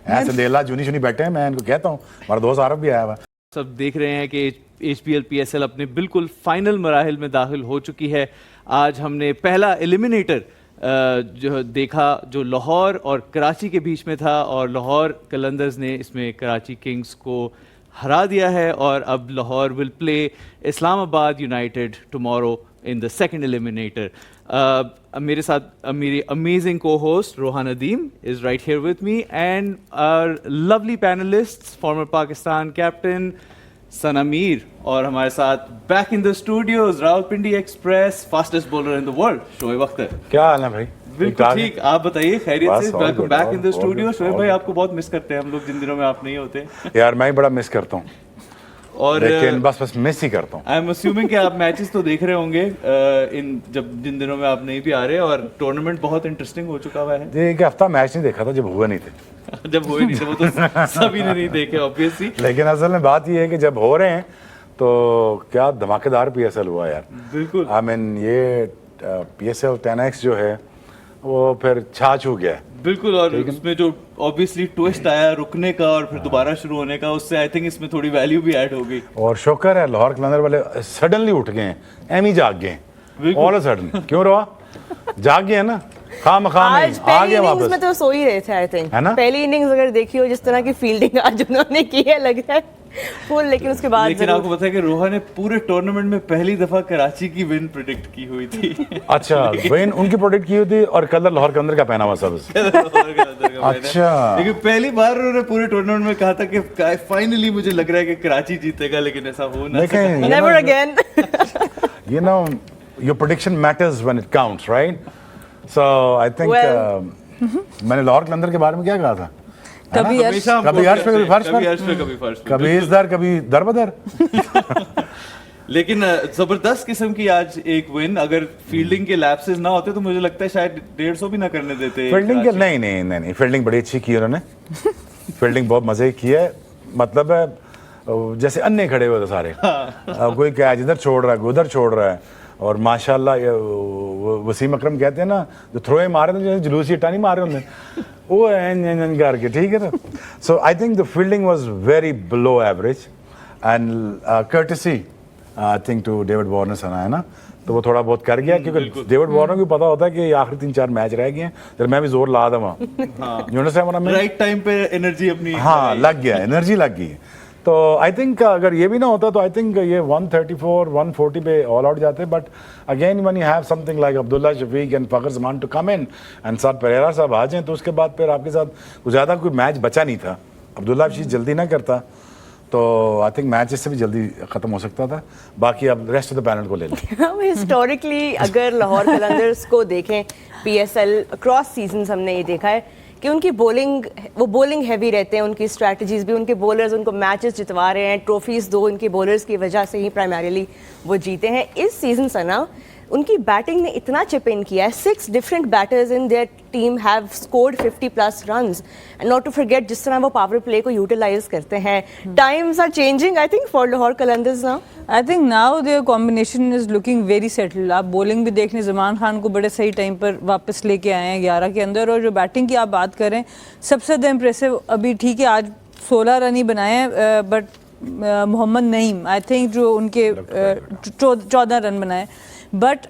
ऐसे लेला जूनी चुनी बैठे हैं, मैं इनको कहता हूँ, हमारा दोस्त आरफ भी आया हुआ। सब देख रहे हैं कि HPL PSL अपने बिल्कुल फाइनल मराहिल में दाखिल हो चुकी है। आज हमने पहला एलिमिनेटर जो देखा जो लाहौर और कराची के बीच में था, और लाहौर कलंदर्स ने इसमें कराची किंग्स को हरा दिया है, और अब Lahore will play Islamabad United tomorrow in the second eliminator. मेरे साथ मेरी amazing co-host Rohan Adeem is right here with me, and our lovely panellists former Pakistan captain Sana Mir, और हमारे साथ back in the studios Rawalpindi Express fastest bowler in the world Shoaib Akhtar. क्या हाल है भाई? बिल्कुल ठीक, आप बताइए खैरियत से? Welcome back in the studio. Shoaib भाई, good. आपको बहुत मिस करते हैं हम लोग जिन दिनों में आप नहीं होते। यार मैं बड़ा मिस करता हूँ, और लेकिन बस मिस ही करता हूँ। आई एम अज्यूमिंग कि आप मैचेस तो देख रहे होंगे जिन दिनों में आप नहीं भी आ रहे, और टूर्नामेंट बहुत इंटरेस्टिंग हो चुका हुआ है। एक हफ्ता मैच नहीं देखा था जब हुए नहीं थे। जब हुए नहीं थे वो तो सभी ने नहीं देखे ऑब्वियसली, लेकिन असल में बात ये है कि जब हो रहे हैं तो क्या धमाकेदार PSL हुआ यार। बिल्कुल। आई मीन ये PSL 10X जो है वो फिर छा छू गया है। बिल्कुल, और उसमें जो ऑब्वियसली ट्विस्ट आया रुकने का और फिर दोबारा शुरू होने का, उससे आई थिंक इसमें थोड़ी वैल्यू भी ऐड हो गई। और शुक्र है लाहौर कलंदर वाले सडनली उठ गए हैं, एम ही जाग गए हैं ऑल अ सडन। क्यों रहा? जाग गए हैं ना, खाम आज आ गए इनिंग्स वापस। में तो सो ही रहे थे आई थिंक, है ना? पहली इनिंग्स अगर देखी हो जिस तरह की फील्डिंग आज उन्होंने की है, लग रहा है फुल, लेकिन उसके बाद लेकिन आपको पता है कि रोहा ने पूरे टूर्नामेंट में पहली दफा कराची की विन प्रेडिक्ट की हुई थी। अच्छा, विन उनकी प्रोटेक्ट की हुई थी और कलर लाहौर के अंदर का पहना हुआ सब। अच्छा, लेकिन पहली बार उन्होंने पूरे टूर्नामेंट में कहा था कि फाइनली मुझे लग रहा है कि कराची जीतेगा, लेकिन ऐसा हो ना सका। Never again. you know your prediction matters when it counts, right? So I think मैंने लाहौर कलंदर के बारे में क्या कहा था? कभी हमेशा हम कभी अर्श पे, कभी फर्श कभी पर, अर्श पे, कभी फर्श पे। कभी इस दर कभी दर बदर। लेकिन जबरदस्त किस्म की आज एक विन। अगर फील्डिंग के लैप्सेस ना होते तो मुझे लगता है शायद 150 भी ना करने देते। फील्डिंग के नहीं, फील्डिंग बड़ी अच्छी की उन्होंने। फील्डिंग बहुत मजे की है, मतलब है जैसे अन्य खड़े हुए थे सारे। कोई कैच इधर छोड़ रहा है, कोई उधर छोड़ रहा है, और माशाल्लाह वसीम अकरम कहते हैं ना, जो थ्रोए मारे थे जैसे जुलूसी इट्टा नहीं मारे होंगे, वो एन करके, ठीक है ना। So I think the fielding was very below average and courtesy I think to David Warner Sana, है ना, तो वो थोड़ा बहुत कर गया, क्योंकि डेविड वार्नर को पता होता है कि आखिरी 3-4 मैच रह गए हैं, तो मैं भी जोर ला दूँ वहाँ राइट टाइम पे एनर्जी अपनी, हाँ लग गया, एनर्जी लग गई। तो आई थिंक अगर ये भी ना होता तो आई थिंक ये 134-140 पे ऑल आउट जाते। But again when you have something like Abdullah Shafique and Fakhar Zaman to come in and साथ परेरा साहब आ जाएं, तो उसके बाद फिर आपके साथ कुछ ज़्यादा कोई मैच बचा नहीं था। अब्दुल्ला शफीक जल्दी ना करता तो आई थिंक मैच इससे भी जल्दी ख़त्म हो सकता था। बाकी अब रेस्ट ऑफ द पैनल को ले लें। हम हिस्टोरिकली अगर लाहौर कलंदर्स को देखें PSL अक्रॉस सीजन्स, हमने ये देखा है कि उनकी बॉलिंग हैवी रहते हैं, उनकी स्ट्रैटेजीज भी, उनके बॉलर्स उनको मैचेस जितवा रहे हैं, ट्रॉफीज दो उनके बॉलर्स की वजह से ही प्राइमरीली वो जीते हैं। इस सीजन से ना उनकी बैटिंग ने इतना चिप इन किया है, 6 different batters in their team have scored 50+ runs, and not to forget जिस तरह वो पावर प्ले को यूटिलाइज करते हैं। Times are changing I think for Lahore Qalandars now. I think now their combination is looking very settled. आप bowling भी देख लें, जमान खान को बड़े सही टाइम पर वापस लेके आए हैं 11 के अंदर, और जो बैटिंग की आप बात करें सबसे ज़्यादा इम्प्रेसिव, अभी ठीक है आज 16 रन ही बनाए हैं, but Mohammad Naeem I think जो उनके 14 रन बनाए, बट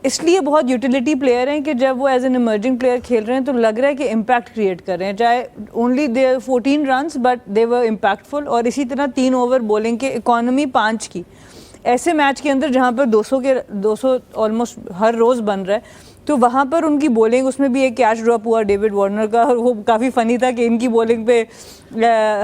इसलिए बहुत यूटिलिटी प्लेयर हैं कि जब वो एज एन इमर्जिंग प्लेयर खेल रहे हैं तो लग रहा है कि इम्पैक्ट क्रिएट कर रहे हैं, चाहे only they 14 runs but they were impactful. और इसी तरह 3 ओवर बॉलिंग के, इकॉनमी 5 की, ऐसे मैच के अंदर जहाँ पर 200 ऑलमोस्ट हर रोज़ बन रहा है, तो वहाँ पर उनकी बॉलिंग, उसमें भी एक कैच ड्रॉप हुआ डेविड वार्नर का, और वो काफ़ी फनी था कि इनकी बॉलिंग पे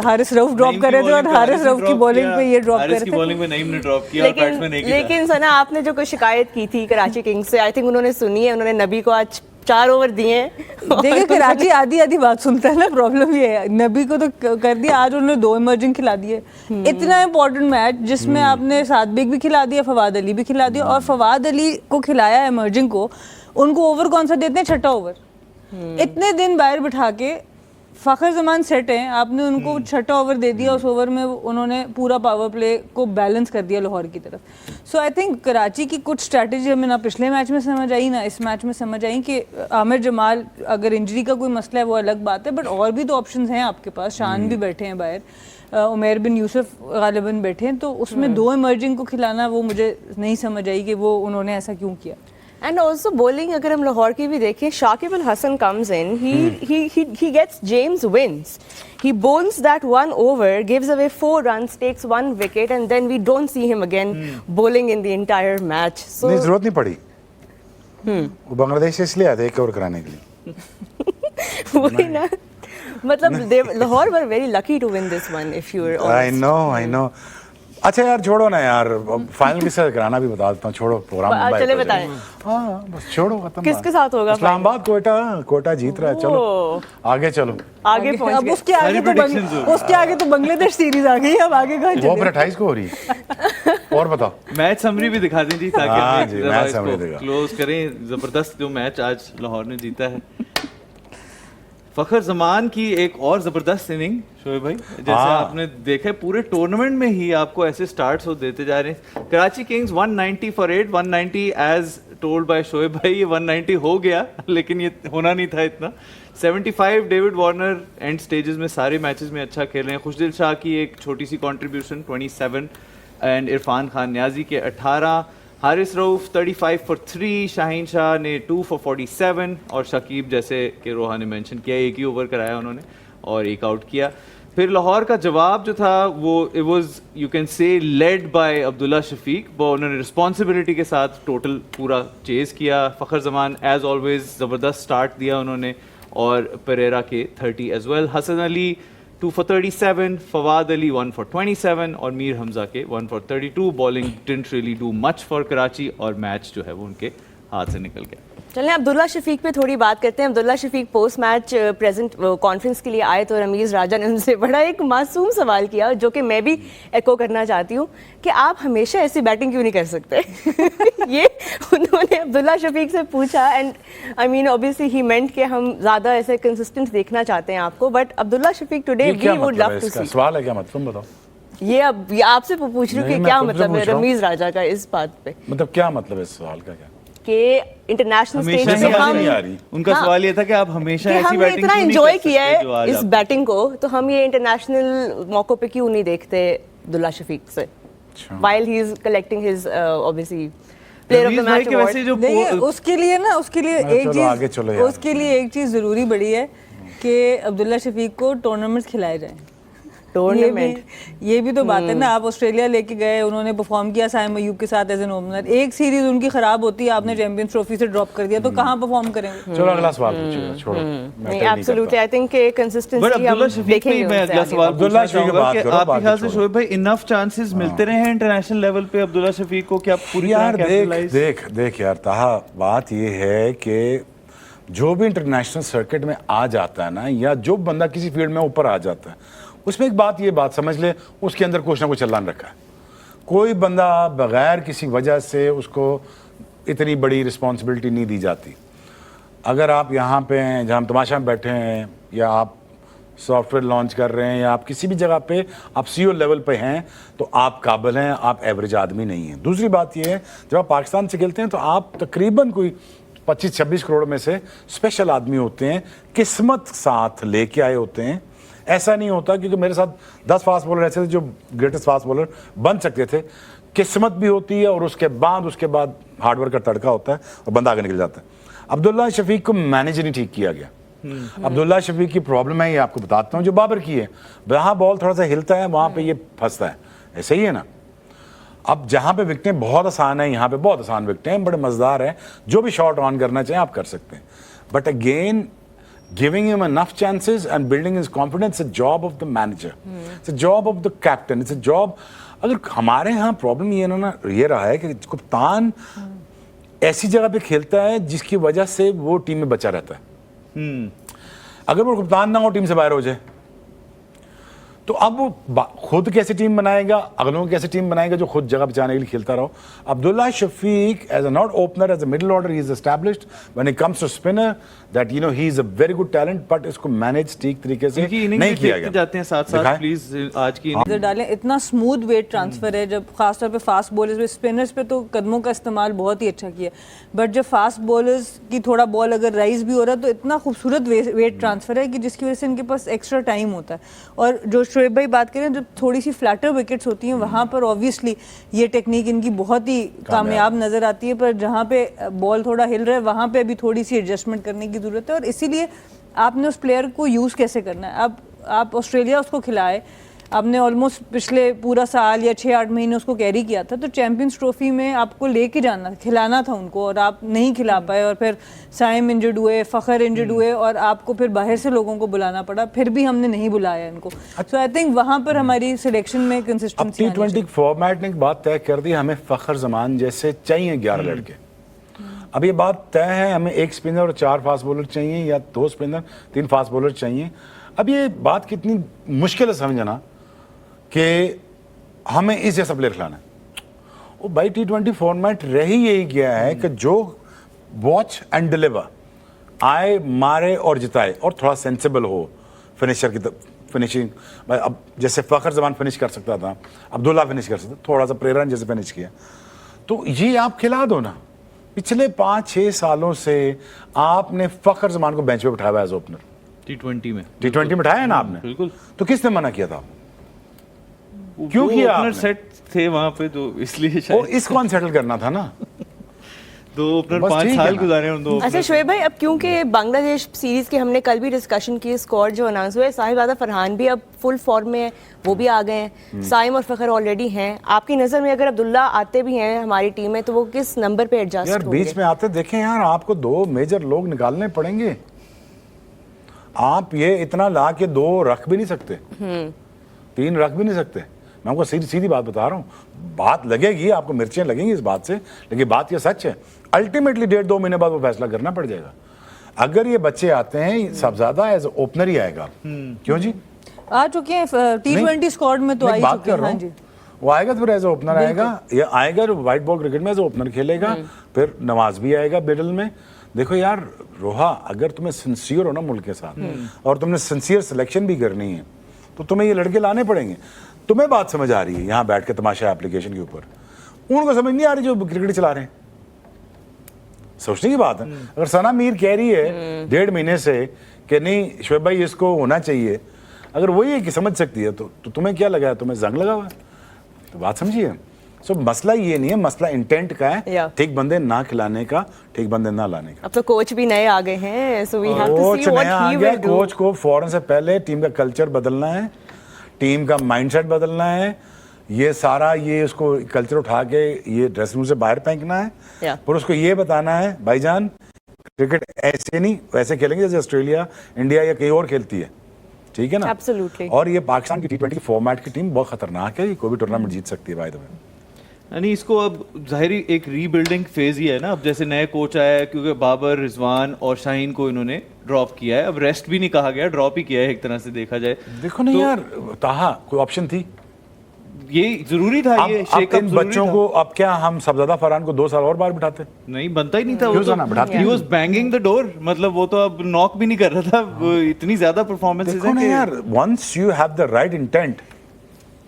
हारिस रऊफ ड्रॉप कर रहे थे और हारिस रऊफ की बॉलिंग पे ये ड्रॉप कर रहे थे। बॉलिंग में नईम ने ड्रॉप किया और बैट्समैन एक ही था। लेकिन सना, आपने जो कोई शिकायत की थी कराची किंग्स से, आई थिंक उन्होंने सुनी है, उन्होंने नबी को आज 4 ओवर दिए हैं। देखिए कराची आधी बात सुनता है ना, प्रॉब्लम ये है, नबी को तो कर दिया, आज उन्होंने 2 इमर्जिंग खिला दिए। इतना इंपॉर्टेंट मैच जिसमें आपने सादबिक भी खिला दिया, फवाद अली भी खिला दिया, और फवाद अली को खिलाया इमर्जिंग को, उनको ओवर कौन सा देते हैं, 6ठा ओवर। इतने दिन बाहर बिठा के फ़खर जमान सेट हैं, आपने उनको छठा ओवर दे दिया, उस ओवर में उन्होंने पूरा पावर प्ले को बैलेंस कर दिया लाहौर की तरफ। सो आई थिंक कराची की कुछ स्ट्रैटेजी हमें ना पिछले मैच में समझ आई ना इस मैच में समझ आई कि आमिर जमाल अगर इंजरी का कोई मसला है वो अलग बात है, बट और भी तो ऑप्शंस हैं आपके पास। शान भी बैठे हैं बाहर, उमैर बिन यूसुफ गालिबन बैठे हैं, तो उसमें दो इमर्जिंग को खिलाना वो मुझे नहीं समझ आई कि वो उन्होंने ऐसा क्यों किया। एंड ऑल्सो बॉलिंग अगर हम लाहौर की भी देखें, Shakib Al Hasan comes in, he gets James wins. He bowls that one over, gives away 4 runs, takes 1 wicket, and then we don't see him again bowling in the entire match. So नहीं, जरूरत नहीं पड़ी। वो बांग्लादेश से इसलिए आए थे 1 ओवर कराने के लिए। वही ना, मतलब Lahore were very lucky to win this one if you are I know. अच्छा यार छोड़ो ना यार, फाइनल किसके साथ कराना भी बता देता हूँ, छोड़ो प्रोग्राम। चले बताएं। हाँ बस छोड़ो, खत्म। किसके साथ होगा? इस्लामाबाद कोयटा जीत रहा है, चलो आगे चलो। आगे पहुंच अब गए। उसके आगे तो बांग्लादेश सीरीज आ गई, अब आगे कहाँ वो चले? पर 28 को हो रही है। और बताओ मैच समरी भी दिखा दें जी, ताकि हाँ हम जी, जरा मैच इसको summary दिखा। क्लोज करें। जबरदस्त जो मैच आज लाहौर ने जीता है। फखर जमान की एक और जबरदस्त इनिंग शोएब भाई, जैसे हाँ। आपने देखा है पूरे टूर्नामेंट में ही आपको ऐसे स्टार्ट्स हो देते जा रहे हैं। Karachi Kings 190 for 8, 190 as told by Shoaib भाई, ये 190 हो गया लेकिन ये होना नहीं था इतना। 75 डेविड वार्नर एंड स्टेजेस में सारे मैचेस में अच्छा खेल रहे हैं। खुशदिल शाह की एक छोटी सी कंट्रीब्यूशन 27 एंड इरफान खान न्याजी के 18, हारिस रऊफ 35 फॉर 3, शाहीन शाह ने 2 फॉर 47 और शकीब, जैसे कि रोहा ने मेंशन किया, एक ही ओवर कराया उन्होंने और एक आउट किया। फिर लाहौर का जवाब जो था वो it was you can say led by Abdullah Shafique, वो उन्होंने रिस्पॉन्सिबिलिटी के साथ टोटल पूरा चेज किया। फ़खर जमान एज ऑलवेज ज़बरदस्त स्टार्ट दिया उन्होंने और पेरेरा के 30 as well. Hasan Ali 2 for 37, Fawad Ali 1 for 27 और मीर हमजा के 1 for 32। Bowling didn't really do much for Karachi और मैच जो है वो उनके हाथ से निकल गया। चलें अब्दुल्ला शफीक पे थोड़ी बात करते हैं। Abdullah Shafique post match present conference के लिए आए तो रमीज़ राजा ने उनसे बड़ा एक मासूम सवाल किया, जो कि मैं भी एको करना चाहती हूँ, कि आप हमेशा ऐसी बैटिंग क्यों नहीं कर सकते? ये उन्होंने अब्दुल्ला शफीक से पूछा। And I mean obviously he meant कि हम ज़्यादा ऐसे कंसिस्टेंट देखना चाहते हैं आपको, but Abdullah Shafique today we would love to see. सवाल है क्या, मतलब तुम बताओ। ये अब ये आपसे पूछ रही हूँ नहीं, कि मैं क्या खुद से मतलब है पूछ रहा हूँ। रमीज़ राजा का इस बात पे, मतलब क्या मतलब है इस सवाल का, क्या कि इंटरनेशनल स्टेज हमेशा पे ही हम नहीं आ रही। उनका हाँ। सवाल ये था कि आप हमेशा कि ऐसी हमने बैटिंग इतना क्यों नहीं एंजॉय कर किया सकते जो है आज इस आप- बैटिंग को, तो हम ये इंटरनेशनल मौकों पे क्यों नहीं देखते अब्दुल्ला शफीक से, while he is collecting his obviously player of the Ramiz भाई match के वैसे award. जो नहीं, उसके लिए ना चलो आगे चलो यार। उसके लिए एक चीज़ ज़रूरी बड़ी है कि अब्दुल्ला शफीक को टूर्नामेंट्स खिलाए जाएं। टूर्नामेंट ये भी तो बात है ना। आप ऑस्ट्रेलिया लेके गए, उन्होंने परफॉर्म किया साइम अयूब के साथ एज एन ओपनर, एक सीरीज उनकी खराब होती है, आपने चैंपियंस ट्रॉफी से ड्रॉप कर दिया, तो कहाँ परफॉर्म करेंगे? चलो अगला सवाल पूछिए, छोड़ो। नहीं absolutely I think but consistency Abdullah हम शफीक पे देखेंगे मैं उनसे अगला आगे। सवाल अब्दुल्ला पूछना शफीक की चाहूंगा बात कि करो, आपके बाकी ख्याल से छोड़ो। शोएब भाई इनफ चांसेस मिलते रहे हैं इंटरनेशनल लेवल पे अब्दुल्ला शफीक को, क्या पूरी यार तरह कैपिटलाइज? देख यार ताहा, बात ये है कि जो भी इंटरनेशनल सर्किट में आ जाता है ना, या जो बंदा किसी फील्ड में ऊपर आ जाता है, उसमें एक बात, ये बात समझ ले, उसके अंदर कुछ ना कुछ चलान रखा है। कोई बंदा बगैर किसी वजह से उसको इतनी बड़ी रिस्पॉन्सिबिलिटी नहीं दी जाती। अगर आप यहाँ पे हैं, जहाँ हम तमाशा में बैठे हैं, या आप सॉफ्टवेयर लॉन्च कर रहे हैं, या आप किसी भी जगह पे आप सीईओ लेवल पे हैं, तो आप काबिल हैं, आप एवरेज आदमी नहीं हैं। दूसरी बात ये है, जब आप पाकिस्तान से खेलते हैं तो आप तकरीबन कोई 25-26 करोड़ में से स्पेशल आदमी होते हैं, किस्मत साथ लेके आए होते हैं। ऐसा नहीं होता, क्योंकि मेरे साथ 10 फास्ट बॉलर ऐसे थे जो ग्रेटेस्ट फास्ट बॉलर बन सकते थे। किस्मत भी होती है और उसके बाद हार्डवर्क का तड़का होता है और बंदा आगे निकल जाता है। अब्दुल्ला शफीक को मैनेज नहीं ठीक किया गया। अब्दुल्ला शफीक की प्रॉब्लम है, ये आपको बताता हूँ, जो बाबर की है। जहाँ बॉल थोड़ा सा हिलता है वहाँ पे ये फंसता है, ऐसे ही है ना। अब जहाँ पे विकटें बहुत आसान है, यहाँ पे बहुत आसान विकटें हैं, बड़े मज़ेदार हैं, जो भी शॉट ऑन करना चाहें आप कर सकते हैं। But again giving him enough chances and building his confidence is a job of the manager. It's a job of the captain. It's a job. अगर हमारे यहाँ प्रॉब्लम ये ना ये रहा है कि कप्तान ऐसी जगह पे खेलता है जिसकी वजह से वो टीम में बचा रहता है। अगर वो कप्तान ना हो, टीम से बाहर हो जाए, तो अब वो खुद कैसी टीम बनाएगा, अगलों कैसी टीम बनाएगा जो खुद जगह बचाने के लिए खेलता रहो. Abdullah Shafique as a not opener, as a middle order, he is established. When it comes to spinner, that he is a very good talent, but इसको मैनेज ठीक तरीके से नहीं किया गया. जाते हैं साथ साथ प्लीज आज की इधर डालें. इतना स्मूथ वेट ट्रांसफर है, जब खासतौर पे फास्ट बॉलर्स पे, स्पिनर्स पे तो कदमों का इस्तेमाल बहुत ही अच्छा किया, बट जब फास्ट बॉलर्स की थोड़ा बॉल अगर राइज भी हो रहा है तो इतना खूबसूरत वेट ट्रांसफर है कि जिसकी वजह से इनके पास एक्स्ट्रा टाइम होता है. और जो शोएब भाई बात करें, जब थोड़ी सी फ्लैटर विकेट्स होती हैं वहाँ पर ऑब्वियसली ये टेक्निक इनकी बहुत ही कामयाब नजर आती है, पर जहाँ पे बॉल थोड़ा हिल रहा है वहाँ पे अभी थोड़ी सी एडजस्टमेंट करने की जरूरत है. और इसीलिए आपने उस प्लेयर को यूज़ कैसे करना है. अब आप ऑस्ट्रेलिया उसको खिलाए, आपने ऑलमोस्ट पिछले पूरा साल या 6-8 महीने उसको कैरी किया था, तो चैंपियंस ट्रॉफी में आपको लेके जाना, खिलाना था उनको, और आप नहीं खिला पाए. और फिर साइम इंजर्ड हुए, फ़खर इंजर्ड हुए, और आपको फिर बाहर से लोगों को बुलाना पड़ा, फिर भी हमने नहीं बुलाया इनको. सो आई थिंक वहाँ पर हमारी सिलेक्शन में कंसिस्टेंसी. अब T20 फॉर्मेट ने एक बात तय कर दी, हमें फ़खर जमान जैसे चाहिए 11 लड़के. अब ये बात तय है, हमें 1 स्पिनर और 4 फास्ट बॉलर चाहिए, या 2 स्पिनर 3 फास्ट बॉलर चाहिए. अब ये बात कितनी मुश्किल है समझना कि हमें इस जैसा प्लेयर खिलाना है. वो भाई T20 फॉर्मेट रही यही गया है कि जो वॉच एंड डिलीवर, आए, मारे और जिताए, और थोड़ा सेंसिबल हो फिनिशर की फिनिशिंग. अब जैसे फ़खर जमान फिनिश कर सकता था, अब्दुल्ला फिनिश कर सकता, थोड़ा सा प्रेरण जैसे फिनिश किया, तो ये आप खिला दो ना. पिछले 5-6 सालों से आपने फ़खर जमान को बेंच पे बिठाया एज ओपनर. T20 में बिठाया है ना आपने, बिल्कुल. तो किसने मना किया था? क्यों किया ओपनर आपने? सेट थे वहां पे, तो इसलिए वो शायद इसको अनसेटल करना था ना. 2 ओपनर बस 5 ठीक है साल ना. गुजारे उन 2 अच्छा शोएब भाई, अब क्योंकि बांग्लादेश सीरीज की हमने कल भी डिस्कशन की, स्क्वाड जो अनाउंस हुआ है, साहिबजादा फरहान भी अब फुल फॉर्म में है, वो भी आ गए हैं, साइम और फ़खर ऑलरेडी हैं. आपकी नज़र में अगर अब्दुल्ला आते भी हैं हमारी टीम में, तो वो किस नंबर पे एडजस्ट यार होंगे? बीच में आते देखें यार, आपको 2 मेजर लोग निकालने पड़ेंगे. आप ये इतना ला के 2 रख भी नहीं सकते, 3 रख भी नहीं सकते. मैं आपको सीधी सीधी बात बता रहा हूँ. बात लगेगी आपको, मिर्चें लगेंगी इस बात से, लेकिन बात ये सच है. अल्टीमेटली 1.5-2 महीने बाद वो फैसला करना पड़ जाएगा. अगर ये बच्चे आते हैं, सबज्यादा एज ओपनर ही आएगा. क्यों जी? आ चुके हैं T20 स्क्वाड में, तो आ ही चुके हैं. हाँ जी, वो आएगा तो फिर एज ओपनर आएगा, या आएगा तो व्हाइट बॉल क्रिकेट में एज ओपनर खेलेगा. फिर नवाज भी आएगा मिडल में. देखो यार रोहा, अगर तुम्हें सिंसियर हो ना मुल्क के साथ, और तुमने सिंसियर सिलेक्शन भी करनी है, तो तुम्हें ये लड़के लाने पड़ेंगे. तुम्हें बात समझ आ रही है यहाँ बैठ के तमाशा एप्लीकेशन के ऊपर, उनको समझ नहीं आ रही जो क्रिकेट चला रहे हैं. सोचने की बात है. अगर सना मीर कह रही है 1.5 महीने से कि नहीं शोएब भाई इसको होना चाहिए, अगर वही है कि समझ सकती है, तो तुम्हें क्या लगा है, तुम्हें जंग लगा हुआ है? तो बात समझिए. सो मसला ये नहीं है, मसला इंटेंट का है, ठीक बंदे ना खिलाने का, ठीक बंदे ना लाने का. अब तो कोच भी नए आ गए हैं, so we have to coach see what नया आ ही गया. Will do. कोच को फौरन से पहले टीम का कल्चर बदलना है, टीम का माइंडसेट बदलना है. ये सारा ये उसको कल्चर उठा के ये ड्रेसिंग रूम से बाहर फेंकना है. पर उसको ये बताना है भाईजान, क्रिकेट ऐसे नहीं वैसे खेलेंगे जैसे ऑस्ट्रेलिया, इंडिया या कहीं और खेलती है. ठीक है ना? Absolutely. और ये पाकिस्तान की T20 फॉर्मेट की टीम बहुत खतरनाक है. ये कोई भी टूर्नामेंट जीत सकती है बाय द वे. यानी इसको अब जाहिर एक रीबिल्डिंग फेज ही है ना. अब जैसे नए कोच आया है, क्योंकि बाबर, रिजवान और शाहीन को इन्होंने ड्रॉप किया है. अब रेस्ट भी नहीं कहा गया, ड्रॉप ही किया है एक तरह से देखा जाए. देखो नहीं यार, ताहा कोई ऑप्शन थी? ये जरूरी था. ये अब शेकअप इन जरूरी बच्चों था. को, अब क्या हम सबजादा फरहान को 2 साल और बाहर बिठाते? नहीं बनता ही नहीं था. क्यों जाना बिठाते? He was banging the door. मतलब वो तो अब नॉक भी नहीं कर रहा था. वो इतनी ज्यादा परफॉर्मेंसेस देखो ना यार, once you have the right intent,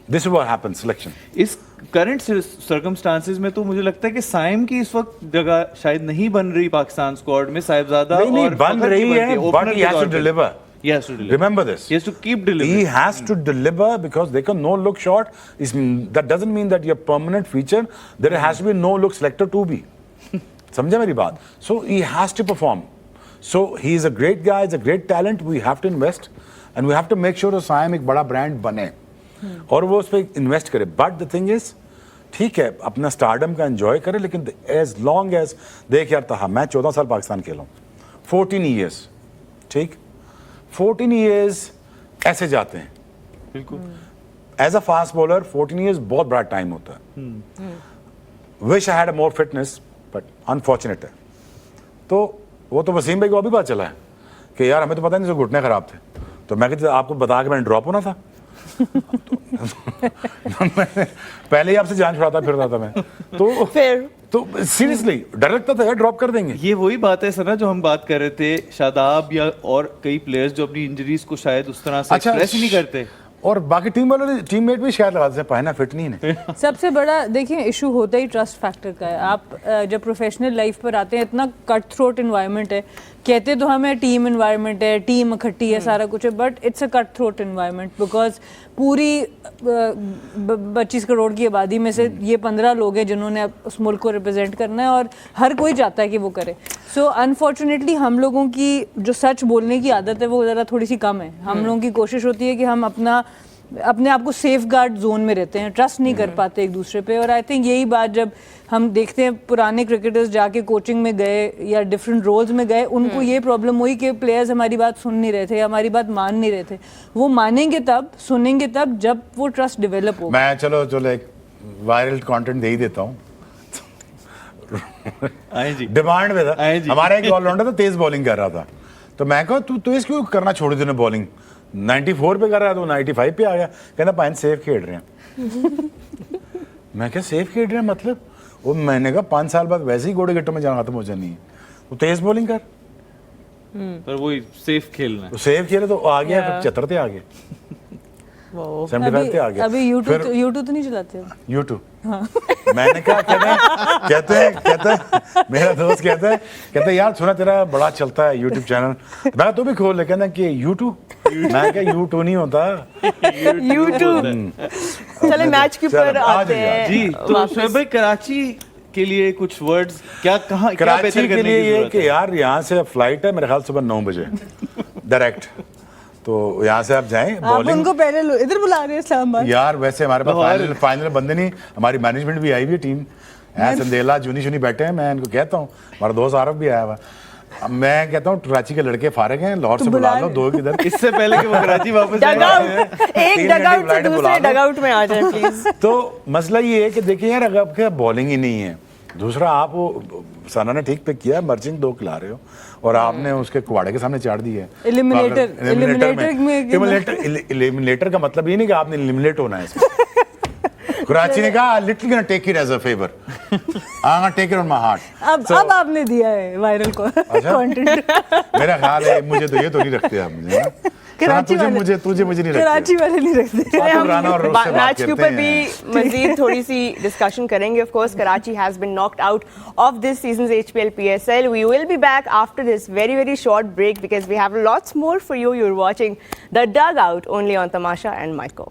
this is what happens selection. इस करंट सर्कमस्टांसेस में तो मुझे लगता है कि साइम की इस वक्त जगह शायद नहीं बन रही पाकिस्तान स्क्वाड में. साहिबजादा नहीं, और बन फखर रही की है, बनती but opener he के has to तौर पे. deliver. He has to deliver. Remember this. He has to keep delivering. He has to deliver because they can no look shot. That doesn't mean that you're permanent feature. There has to be no look selector to be. समझे मेरी बात? So he has to perform. So he is a great guy. He's a great talent. We have to invest and we have to make sure that Saim एक बड़ा brand बने और वो उस पर इन्वेस्ट करे. But the thing is, ठीक है अपना स्टारडम का एंजॉय करे, लेकिन as long as देख यार था, मैं 14 साल पाकिस्तान खेला हूँ, 14 years, ठीक, 14 years ऐसे जाते हैं. बिल्कुल. As a fast bowler 14 years बहुत बड़ा टाइम होता है. Wish I had more fitness but unfortunate है. तो वो तो वसीम भाई को अभी पता चला है कि यार हमें तो पता नहीं, घुटने खराब थे, तो मैं कहते आपको बता के मैंने ड्रॉप होना था. पहले ही आपसे जान छुड़ाता फिर रहा था मैं तो फिर तो सीरियसली डर लगता था यार ड्रॉप कर देंगे। ये वही बात है सना जो हम बात कर रहे थे, शादाब या और कई प्लेयर्स जो अपनी इंजरीज को शायद उस तरह से एक्सप्रेस ही नहीं करते। और बाकी टीममेट भी शायद लगाते हैं पायना फिट नहीं है। सबसे बड़ा देखिए इशू होता ही ट्रस्ट फैक्टर का है। आप जब प्रोफेशनल लाइफ पर आते हैं, इतना कट थ्रोट इन्वायरमेंट है, कहते तो हमें टीम इन्वायरमेंट है, टीम इकट्ठी है, सारा कुछ है, but it's a cut throat environment because पूरी 25 करोड़ की आबादी में से ये 15 लोग हैं जिन्होंने अब उस मुल्क को रिप्रेजेंट करना है और हर कोई चाहता है कि वो करे। सो अनफॉर्चुनेटली हम लोगों की जो सच बोलने की आदत है वो ज़रा थोड़ी सी कम है। हम लोगों की कोशिश होती है कि हम अपने आप को सेफ गार्ड जोन में रहते हैं, ट्रस्ट नहीं कर पाते एक दूसरे पे। और आई थिंक यही बात जब हम देखते हैं पुराने क्रिकेटर्स जाके कोचिंग में गए या डिफरेंट रोल्स में गए, उनको ये प्रॉब्लम हुई कि प्लेयर्स हमारी बात सुन नहीं रहे थे, हमारी बात मान नहीं रहे थे। वो मानेंगे तब, सुनेंगे तब जब वो ट्रस्ट डेवलप हो। मैं चलो एक वायरल कंटेंट दे ही देता हूँ। डिमांड में था हमारा एक ऑलराउंडर था, तेज बॉलिंग कर रहा था, तो मैं कहा तू तेज क्यों करना छोड़ दी बॉलिंग, 94 पे कर रहा है तो 95 पे आ गया, कहना पाइन सेफ खेल रहे हैं। मैं क्या सेफ खेल रहे हैं मतलब? वो मैंने कहा 5 साल बाद वैसे ही घोड़े गट्टों में जाना खत्म हो जानी है, तो तेज बॉलिंग कर, पर वही सेफ खेलना है। तो सेफ खेले तो आ गया, फिर 74 पे आ गए, 75 पे आ गया। अभी यूट्यूब तो नहीं चलाते हो? यूट्यूब मैंने कहा कहते हैं मेरा दोस्त कहता है यार सुना तेरा बड़ा चलता है यूट्यूब चैनल, मैं तू भी खोल ले, कहना कि यूट्यूब, मैं क्या यूट्यूब नहीं होता यूट्यूब। चले मैच के ऊपर आते हैं जी। तो शोएब भाई कराची के लिए कुछ वर्ड्स क्या क्या कराची बेहतर के करने लिए की ये जरूरत कि है? यार यहाँ से फ्लाइट है मेरे ख्याल सुबह 9 बजे डायरेक्ट, तो यहाँ से आप जाएं। आप बॉलिंग उनको पहले इधर बुला रहे हैं इस्लामाबाद। यार वैसे हमारे पास फाइनल बंदे नहीं, हमारी मैनेजमेंट भी आई हुई है, टीम है, संदेला जुनी बैठे हैं, मैं इनको कहता हूँ, हमारा दोस्त आरफ भी आया हुआ। अब मैं कहता हूँ कराची के लड़के फारिग हैं, लाहौर से बुला लो 2 किधर, इससे पहले कि वो कराची वापस डगआउट, एक 3 डगआउट से घंटे दूसरे बुला लो। डगआउट में आ जाए प्लीज। तो मसला ये है कि देखिए यार अगर आपके बॉलिंग ही नहीं है, दूसरा आप वो सना ने ठीक पिक किया, मर्चिंग 2 खिला रहे हो और आपने उसके कुआड़े के सामने चाड़ दी है। एलिमिनेटर का मतलब ये नहीं कि आपने एलिमिनेट होना है इसमें। कराची ने कहा little gonna take it as a favour, I am take it on my heart. अब आपने दिया है वायरल को कंटेंट। मेरा ख्याल है मुझे तो ये तो नहीं रखते आप मुझे ना? कराची तुझे वाले मुझे नहीं रखते। कराची वाले नहीं रखते। आतिफ राना और रोज से बात मैच के करते ऊपर हैं। भी मजीद थोड़ी सी डिस्कशन करेंगे। Of course Karachi has been knocked out of this season's HPL PSL. We will be back after this very short break because we have lots more for you. You're watching The Dugout only on Tamasha and Myco.